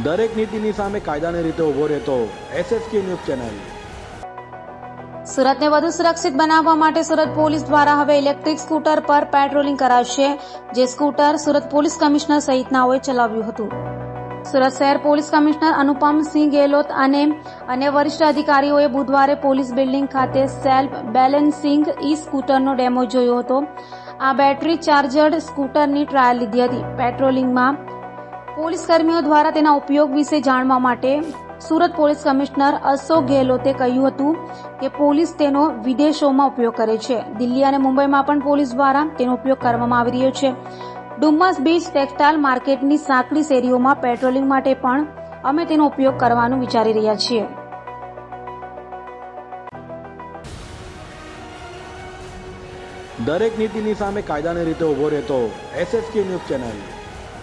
દરેક નીતિની સામે કાયદાની રીતે ઊભો રહેતો SSK ન્યૂઝ ચેનલ। સુરતને વધુ સુરક્ષિત બનાવવા માટે સુરત પોલીસ દ્વારા હવે ઇલેક્ટ્રિક સ્કૂટર પર પેટ્રોલિંગ કરાશે, જે સ્કૂટર સુરત પોલીસ કમિશનર સહિતનાઓએ ચલાવ્યું હતું। સુરત શહેર પોલીસ કમિશનર અનુપમસિંહ ગેહલોત અને અન્ય વરિષ્ઠ અધિકારીઓએ બુધવારે પોલીસ બિલ્ડિંગ ખાતે સેલ્ફ બેલેન્સિંગ ઈ સ્કૂટરનો ડેમો જોયો હતો। આ બેટરી ચાર્જર્ડ સ્કૂટરની ટ્રાયલ લીધી હતી। પેટ્રોલિંગમાં પોલીસ કર્મીઓ દ્વારા તેના ઉપયોગ વિશે જાણવા માટે સુરત પોલીસ કમિશનર અશોક ગેહલોતે કહ્યું હતું કે પોલીસ તેનો વિદેશોમાં ઉપયોગ કરે છે। દિલ્હી અને મુંબઈમાં પણ પોલીસ દ્વારા તેનો ઉપયોગ કરવામાં આવી રહ્યો છે। ડુમ્મસ બીચ ટેક્સટાઇલ માર્કેટની સાંકડી શેરીઓમાં પેટ્રોલિંગ માટે પણ અમે તેનો ઉપયોગ કરવાનું વિચારી રહ્યા છીએ। દરેક નીતિની સામે કાયદાની રીતે ઊભો રહેતો SSK ન્યૂઝ ચેનલ।